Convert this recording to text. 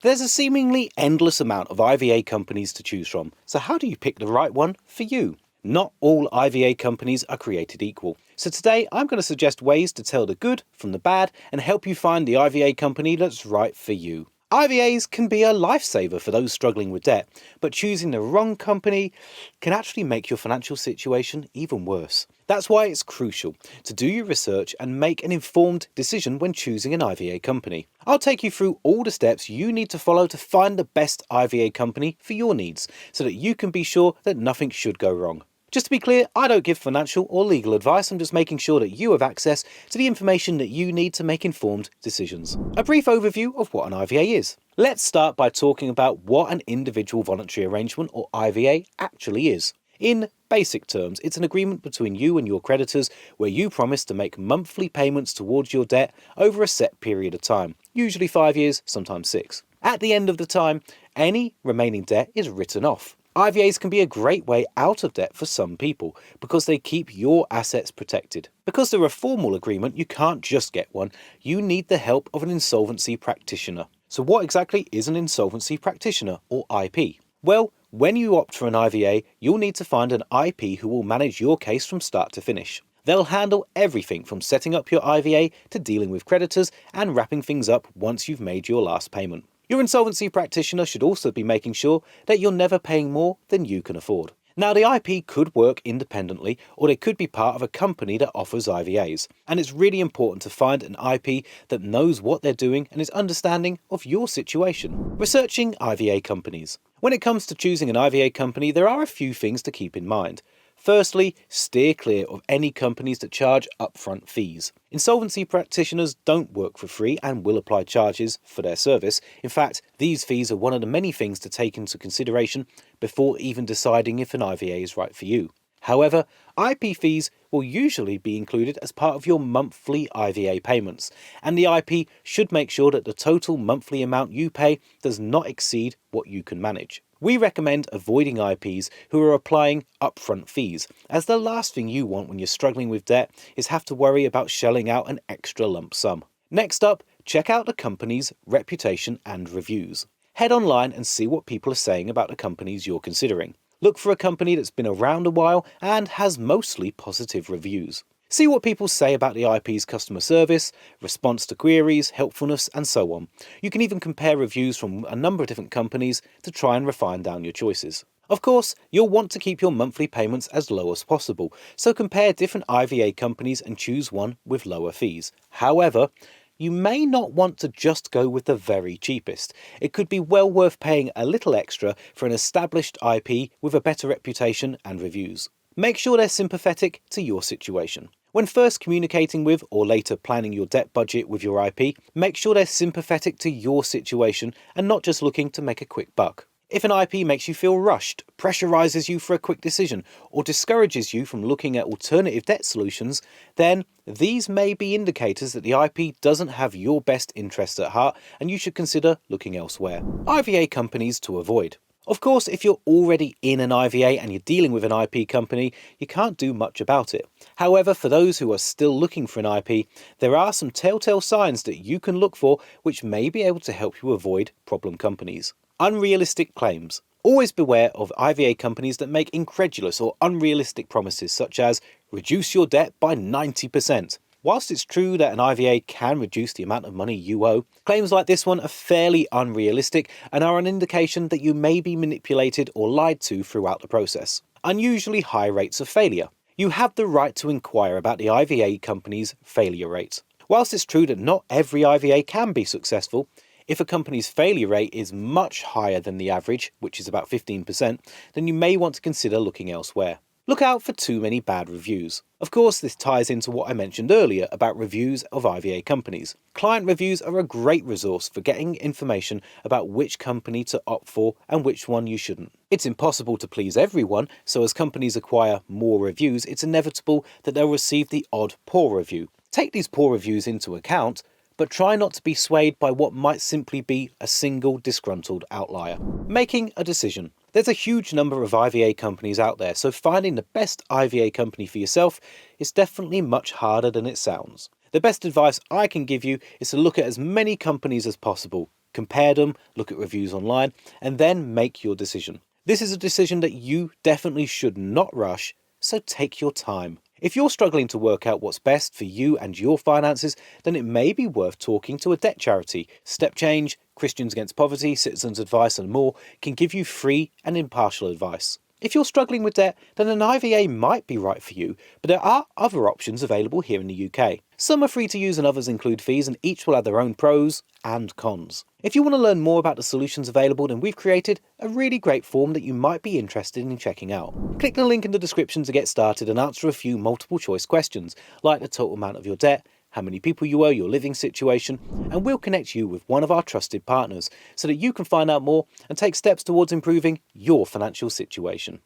There's a seemingly endless amount of IVA companies to choose from, so how do you pick the right one for you? Not all IVA companies are created equal, so today I'm going to suggest ways to tell the good from the bad and help you find the IVA company that's right for you. IVAs can be a lifesaver for those struggling with debt, but choosing the wrong company can actually make your financial situation even worse. That's why it's crucial to do your research and make an informed decision when choosing an IVA company. I'll take you through all the steps you need to follow to find the best IVA company for your needs, so that you can be sure that nothing should go wrong. Just to be clear, I don't give financial or legal advice, I'm just making sure that you have access to the information that you need to make informed decisions. A brief overview of what an IVA is. Let's start by talking about what an individual voluntary arrangement or IVA actually is. In basic terms, it's an agreement between you and your creditors where you promise to make monthly payments towards your debt over a set period of time, usually 5 years, sometimes 6. At the end of the time, any remaining debt is written off. IVAs can be a great way out of debt for some people because they keep your assets protected. Because they're a formal agreement, you can't just get one, you need the help of an insolvency practitioner. So what exactly is an insolvency practitioner, or IP? Well, when you opt for an IVA, you'll need to find an IP who will manage your case from start to finish. They'll handle everything from setting up your IVA to dealing with creditors and wrapping things up once you've made your last payment. Your insolvency practitioner should also be making sure that you're never paying more than you can afford. Now, the IP could work independently, or they could be part of a company that offers IVAs. And it's really important to find an IP that knows what they're doing and is understanding of your situation. Researching IVA companies. When it comes to choosing an IVA company, there are a few things to keep in mind. Firstly, steer clear of any companies that charge upfront fees. Insolvency practitioners don't work for free and will apply charges for their service. In fact, these fees are one of the many things to take into consideration before even deciding if an IVA is right for you. However, IP fees will usually be included as part of your monthly IVA payments, and the IP should make sure that the total monthly amount you pay does not exceed what you can manage. We recommend avoiding IPs who are applying upfront fees, as the last thing you want when you're struggling with debt is have to worry about shelling out an extra lump sum. Next up, check out the company's reputation and reviews. Head online and see what people are saying about the companies you're considering. Look for a company that's been around a while and has mostly positive reviews. See what people say about the IP's customer service, response to queries, helpfulness, and so on. You can even compare reviews from a number of different companies to try and refine down your choices. Of course, you'll want to keep your monthly payments as low as possible, so compare different IVA companies and choose one with lower fees. However, you may not want to just go with the very cheapest. It could be well worth paying a little extra for an established IP with a better reputation and reviews. Make sure they're sympathetic to your situation. When first communicating with or later planning your debt budget with your IP, make sure they're sympathetic to your situation and not just looking to make a quick buck. If an IP makes you feel rushed, pressurizes you for a quick decision, or discourages you from looking at alternative debt solutions, then these may be indicators that the IP doesn't have your best interests at heart and you should consider looking elsewhere. IVA companies to avoid. Of course, if you're already in an IVA and you're dealing with an IP company, you can't do much about it. However, for those who are still looking for an IP, there are some telltale signs that you can look for which may be able to help you avoid problem companies. Unrealistic claims. Always beware of IVA companies that make incredulous or unrealistic promises such as reduce your debt by 90%. Whilst it's true that an IVA can reduce the amount of money you owe, claims like this one are fairly unrealistic and are an indication that you may be manipulated or lied to throughout the process. Unusually high rates of failure. You have the right to inquire about the IVA company's failure rate. Whilst it's true that not every IVA can be successful, if a company's failure rate is much higher than the average, which is about 15%, then you may want to consider looking elsewhere. Look out for too many bad reviews. Of course, this ties into what I mentioned earlier about reviews of IVA companies. Client reviews are a great resource for getting information about which company to opt for and which one you shouldn't. It's impossible to please everyone, so as companies acquire more reviews, it's inevitable that they'll receive the odd poor review. Take these poor reviews into account, but try not to be swayed by what might simply be a single disgruntled outlier. Making a decision. There's a huge number of IVA companies out there, so finding the best IVA company for yourself is definitely much harder than it sounds. The best advice I can give you is to look at as many companies as possible. compare them, look at reviews online, and then make your decision. This is a decision that you definitely should not rush, so take your time. If you're struggling to work out what's best for you and your finances, then it may be worth talking to a debt charity. Step Change, Christians Against Poverty, Citizens Advice and more can give you free and impartial advice. If you're struggling with debt, then an IVA might be right for you, but there are other options available here in the UK. Some are free to use and others include fees, and each will have their own pros and cons. If you want to learn more about the solutions available, then we've created a really great form that you might be interested in checking out. Click the link in the description to get started and answer a few multiple choice questions, like the total amount of your debt, how many people you owe, your living situation, and we'll connect you with one of our trusted partners so that you can find out more and take steps towards improving your financial situation.